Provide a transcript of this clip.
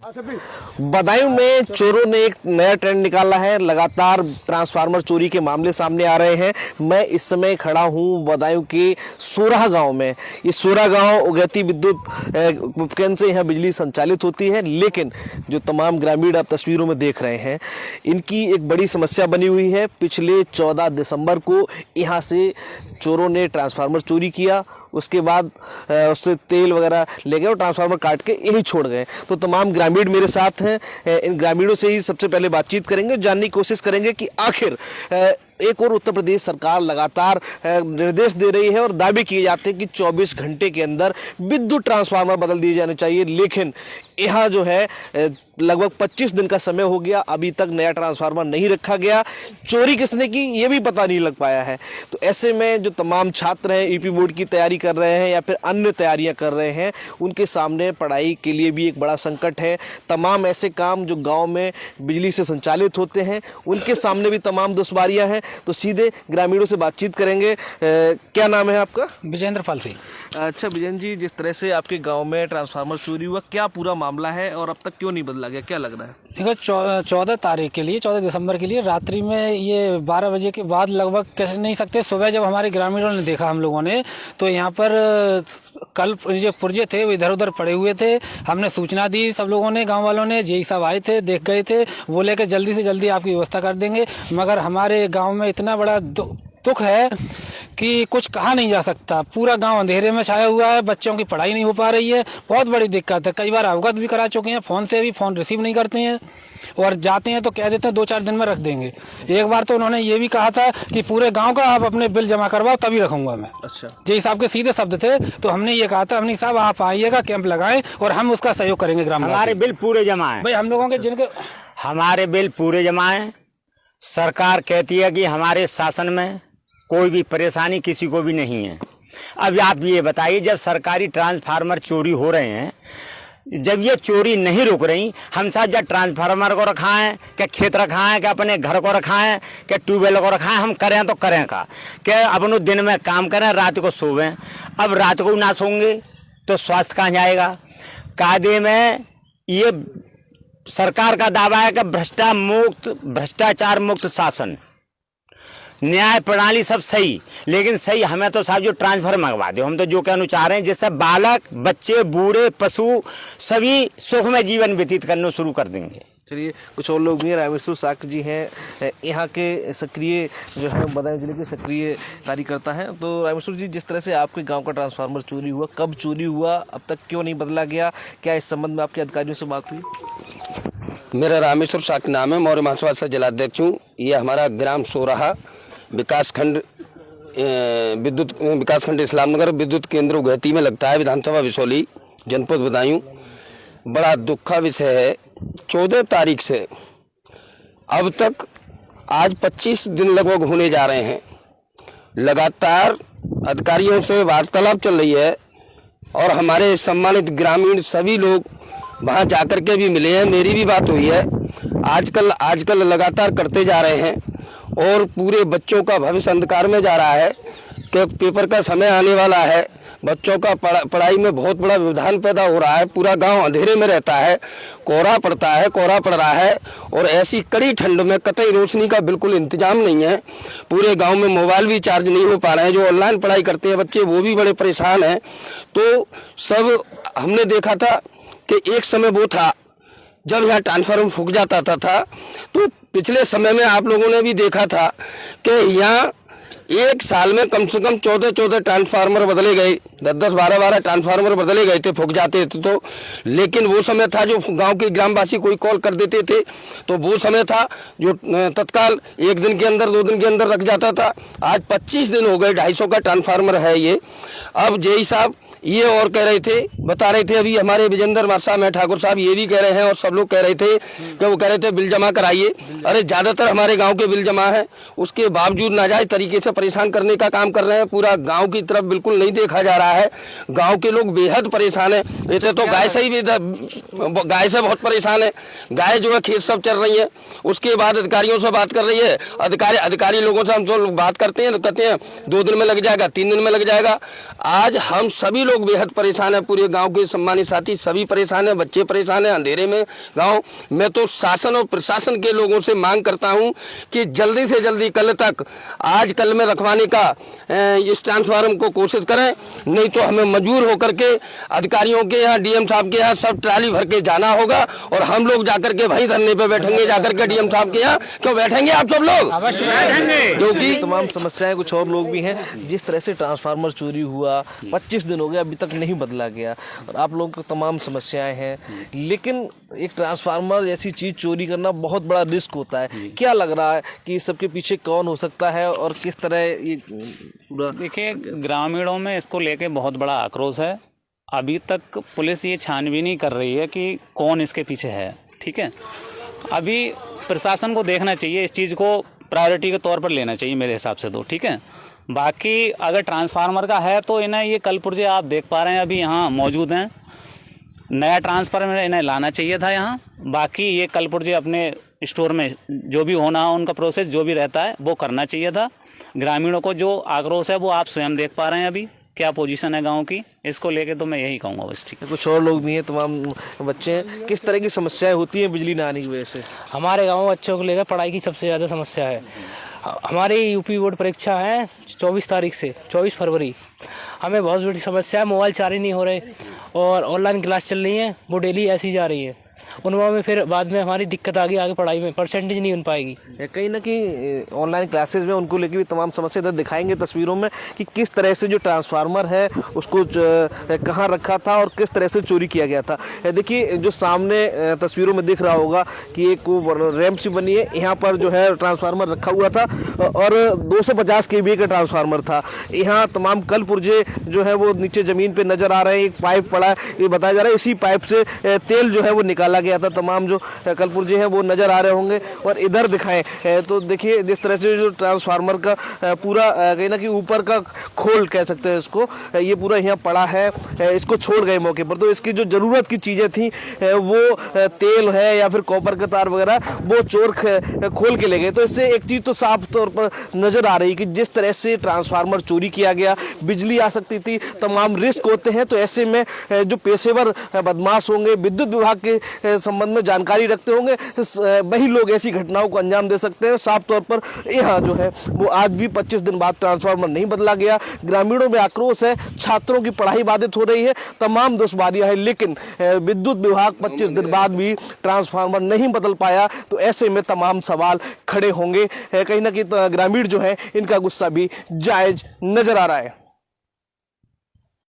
बदायूं में चोरों ने एक नया ट्रेंड निकाला है। लगातार ट्रांसफार्मर चोरी के मामले सामने आ रहे हैं। मैं इस समय खड़ा हूं बदायूं के सोराह गांव में। ये सोराह गांव उगैती विद्युत उपकेंद्र से यहाँ बिजली संचालित होती है, लेकिन जो तमाम ग्रामीण आप तस्वीरों में देख रहे हैं, इनकी एक बड़ी समस्या बनी हुई है। पिछले 14 दिसंबर को यहाँ से चोरों ने ट्रांसफार्मर चोरी किया, उसके बाद उससे तेल वगैरह ले गए और ट्रांसफार्मर काट के यहीं छोड़ गए। तो तमाम ग्रामीण मेरे साथ हैं। इन ग्रामीणों से ही सबसे पहले बातचीत करेंगे, जानने की कोशिश करेंगे कि आखिर एक और उत्तर प्रदेश सरकार लगातार निर्देश दे रही है और दावे किए जाते हैं कि 24 घंटे के अंदर विद्युत ट्रांसफार्मर बदल दिए जाने चाहिए, लेकिन यहाँ जो है लगभग 25 दिन का समय हो गया, अभी तक नया ट्रांसफार्मर नहीं रखा गया। चोरी किसने की ये भी पता नहीं लग पाया है। तो ऐसे में जो तमाम छात्र हैं, यूपी बोर्ड की तैयारी कर रहे हैं या फिर अन्य तैयारियां कर रहे हैं, उनके सामने पढ़ाई के लिए भी एक बड़ा संकट है। तमाम ऐसे काम जो गांव में बिजली से संचालित होते हैं, उनके सामने भी तमाम दुश्वारियां हैं। तो सीधे ग्रामीणों से बातचीत करेंगे। क्या नाम है आपका? विजेंद्र पाल सिंह। अच्छा विजेंद्र जी, जिस तरह से आपके गांव में ट्रांसफार्मर चोरी हुआ, क्या पूरा मामला है और अब तक क्यों नहीं बदला गया, क्या लग रहा है? देखो 14 तारीख के लिए, 14 दिसंबर के लिए रात्रि में ये 12 बजे के बाद लगभग कह नहीं सकते, सुबह जब हमारे ग्रामीणों ने देखा हम लोगों ने, तो यहाँ पर कल जो पुर्जे थे वो इधर उधर पड़े हुए थे। हमने सूचना दी, सब लोगों ने, गांव वालों ने, जेई साहब आए थे, देख गए थे, बोले कि जल्दी से जल्दी आपकी व्यवस्था कर देंगे। मगर हमारे गाँव में इतना बड़ा दुख है कि कुछ कहा नहीं जा सकता। पूरा गांव अंधेरे में छाया हुआ है, बच्चों की पढ़ाई नहीं हो पा रही है, बहुत बड़ी दिक्कत है। कई बार अवगत भी करा चुके हैं, फ़ोन से भी, फ़ोन रिसीव नहीं करते हैं और जाते हैं तो कह देते हैं 2-4 दिन में रख देंगे। एक बार तो उन्होंने ये भी कहा था कि पूरे गांव का आप अपने बिल जमा करवाओ तभी रखूंगा मैं। अच्छा, जेई साहब के सीधे शब्द थे। तो हमने ये कहा था, हमने साहब आप आइएगा, कैंप लगाएं और हम उसका सहयोग करेंगे। ग्राम हमारे बिल पूरे जमा है भाई, हम लोगों के जिनके हमारे बिल पूरे जमा है। सरकार कहती है कि हमारे शासन में कोई भी परेशानी किसी को भी नहीं है। अब आप ये बताइए, जब सरकारी ट्रांसफार्मर चोरी हो रहे हैं, जब ये चोरी नहीं रुक रही, हम साथ जब ट्रांसफार्मर को रखा है, क्या खेत रखा है, क्या अपने घर को रखा है, क्या ट्यूबवेल को रखा है, हम करें तो करें का, क्या अपन दिन में काम करें, रात को सोवें। अब रात को ना सोएंगे तो स्वास्थ्य कहाँ जाएगा? कायदे में ये सरकार का दावा है कि भ्रष्टाचार मुक्त शासन, न्याय प्रणाली सब सही, लेकिन सही हमें तो साहब जो ट्रांसफर मंगवा दो, हम तो जो कहना चाह रहे हैं जिससे बालक, बच्चे, बूढ़े, पशु सभी सुखमय जीवन व्यतीत करना शुरू कर देंगे। चलिए, कुछ और लोग भी हैं। रामेश्वर साक जी हैं, यहाँ के सक्रिय जो है बदायूं जिले के सक्रिय कार्यकर्ता हैं। तो रामेश्वर जी, जिस तरह से आपके गांव का ट्रांसफार्मर चोरी हुआ, कब चोरी हुआ, अब तक क्यों नहीं बदला गया, क्या इस संबंध में आपके अधिकारियों से बात हुई? मेरा रामेश्वर साक नाम है, मौर्य महासभा से जिलाध्यक्ष हूँ। ये हमारा ग्राम सोराहा विकासखंड इस्लामनगर विद्युत केंद्र उगैती में लगता है, विधानसभा विसौली, जनपद बदायूं। बड़ा दुख का विषय है, 14 तारीख से अब तक आज 25 दिन लगभग होने जा रहे हैं। लगातार अधिकारियों से वार्तालाप चल रही है और हमारे सम्मानित ग्रामीण सभी लोग वहाँ जाकर के भी मिले हैं, मेरी भी बात हुई है। आजकल लगातार करते जा रहे हैं और पूरे बच्चों का भविष्य अंधकार में जा रहा है कि पेपर का समय आने वाला है। बच्चों का पढ़ाई में बहुत बड़ा व्यवधान पैदा हो रहा है। पूरा गांव अंधेरे में रहता है, कोहरा पड़ रहा है और ऐसी कड़ी ठंड में कतई रोशनी का बिल्कुल इंतजाम नहीं है। पूरे गांव में मोबाइल भी चार्ज नहीं हो पा रहे हैं। जो ऑनलाइन पढ़ाई करते हैं बच्चे, वो भी बड़े परेशान हैं। तो सब हमने देखा था कि एक समय वो था जब यहाँ ट्रांसफार्मर फूक जाता था। तो पिछले समय में आप लोगों ने भी देखा था कि यहाँ एक साल में कम से कम 14 ट्रांसफार्मर बदले गए, 10 12 ट्रांसफार्मर बदले गए थे, फूक जाते थे। तो लेकिन वो समय था जो गांव के ग्रामवासी कोई कॉल कर देते थे, तो वो समय था जो तत्काल 1 दिन के अंदर, 2 दिन के अंदर रख जाता था। आज 25 दिन हो गए, 250 का ट्रांसफार्मर है ये। अब जेई साहब ये और कह रहे थे, बता रहे थे, अभी हमारे विजेंद्र मासा ठाकुर साहब ये भी कह रहे हैं और सब लोग कह रहे थे कि वो कह रहे थे बिल जमा कराइए। अरे ज़्यादातर हमारे गांव के बिल जमा है, उसके बावजूद नाजायज तरीके से परेशान करने का काम कर रहे हैं। पूरा गांव की तरफ बिल्कुल नहीं देखा जा रहा है। गांव के लोग बेहद परेशान है। ऐसे तो गाय से बहुत परेशान है। गाय जो है खेत सब चल रही है। उसके बाद अधिकारियों से बात कर रही है, अधिकारी लोगों से हम सब बात करते हैं तो कहते हैं 2 दिन में लग जाएगा, 3 दिन में लग जाएगा। आज हम सभी लोग बेहद परेशान है, पूरे गाँव गांव के सम्मानित साथी सभी परेशान हैं, बच्चे परेशान हैं, अंधेरे में गांव। मैं तो शासन और प्रशासन के लोगों से मांग करता हूं कि जल्दी से जल्दी कल तक आज कल में रखवाने का इस ट्रांसफार्मर को कोशिश करें, नहीं तो हमें मजबूर होकर के अधिकारियों के यहाँ, डीएम साहब के यहाँ सब ट्राली भर के जाना होगा और हम लोग जाकर के वहीं धरने पे बैठेंगे, जाकर के डीएम साहब के यहाँ। क्यों बैठेंगे आप सब लोग? अवश्य बैठेंगे। जो कि तमाम समस्याएं, कुछ और लोग भी हैं। जिस तरह से ट्रांसफार्मर चोरी हुआ 25 दिन हो गए, अभी तक नहीं बदला गया और आप लोगों को तमाम समस्याएं हैं, लेकिन एक ट्रांसफार्मर जैसी चीज चोरी करना बहुत बड़ा रिस्क होता है। क्या लग रहा है कि इस सबके पीछे कौन हो सकता है और किस तरह ये पूरा? देखिए, ग्रामीणों में इसको लेके बहुत बड़ा आक्रोश है। अभी तक पुलिस ये छानबीन नहीं कर रही है कि कौन इसके पीछे है। ठीक है, अभी प्रशासन को देखना चाहिए, इस चीज़ को प्रायोरिटी के तौर पर लेना चाहिए मेरे हिसाब से तो। ठीक है, बाकी अगर ट्रांसफार्मर का है तो इन्हें ये कल पुर्जे आप देख पा रहे हैं अभी यहाँ मौजूद हैं, नया ट्रांसफार्मर इन्हें लाना चाहिए था यहाँ। बाकी ये कल पुर्जे अपने स्टोर में जो भी होना है उनका प्रोसेस जो भी रहता है वो करना चाहिए था। ग्रामीणों को जो आक्रोश है वो आप स्वयं देख पा रहे हैं अभी क्या पोजीशन है गांव की, इसको लेके तो मैं यही कहूँगा बस। ठीक है, कुछ और लोग भी हैं, तमाम बच्चे हैं। किस तरह की समस्याएं होती हैं बिजली ना आने की वजह से? हमारे गांव में बच्चों को लेकर पढ़ाई की सबसे ज़्यादा समस्या है। हमारी यूपी बोर्ड परीक्षा है 24 तारीख से 24 फरवरी। हमें बहुत बड़ी समस्या है, मोबाइल चार्ज नहीं हो रहे और ऑनलाइन क्लास चल रही है, वो डेली ऐसी जा रही है। उनमें फिर बाद में हमारी दिक्कत आ गई, आगे पढ़ाई में परसेंटेज नहीं बन पाएगी। कहीं ना कहीं ऑनलाइन क्लासेस में उनको लेके भी तमाम समस्या इधर दिखाएंगे तस्वीरों में कि किस तरह से जो ट्रांसफार्मर है उसको कहाँ रखा था और किस तरह से चोरी किया गया था। देखिए, जो सामने तस्वीरों में दिख रहा होगा कि एक रैंप सी बनी है, यहाँ पर जो है ट्रांसफार्मर रखा हुआ था और 250 kVA का ट्रांसफार्मर था। यहाँ तमाम कल पुर्जे जो है वो नीचे ज़मीन पर नज़र आ रहे हैं। एक पाइप पड़ा है, ये बताया जा रहा है इसी पाइप से तेल जो है वो निकाला गया था। तमाम जो कल पुर्जे हैं वो नजर आ रहे होंगे और इधर दिखाएं तो देखिए जिस तरह से जो ट्रांसफार्मर का पूरा कहीं ना कहीं ऊपर का खोल कह सकते हैं इसको, ये पूरा यहाँ पड़ा है, इसको छोड़ गए मौके पर। तो इसकी जो ज़रूरत की चीज़ें थी वो तेल है या फिर कॉपर का तार वगैरह, वो चोर खोल के ले गए। तो इससे एक चीज़ तो साफ तौर पर नज़र आ रही कि जिस तरह से ट्रांसफार्मर चोरी किया गया, बिजली आ सकती थी, तमाम रिस्क होते हैं। तो ऐसे में जो पेशेवर बदमाश होंगे, विद्युत विभाग के संबंध में जानकारी रखते होंगे, वही लोग ऐसी घटनाओं को अंजाम दे सकते हैं। साफ तौर पर यहाँ जो है वो आज भी 25 दिन बाद ट्रांसफार्मर नहीं बदला गया। ग्रामीणों में आक्रोश है, छात्रों की पढ़ाई बाधित हो रही है, तमाम दुश्वारियां हैं, लेकिन विद्युत विभाग 25 दिन बाद भी ट्रांसफार्मर नहीं बदल पाया। तो ऐसे में तमाम सवाल खड़े होंगे। कहीं ना कहीं ग्रामीण जो है इनका गुस्सा भी जायज नजर आ रहा है।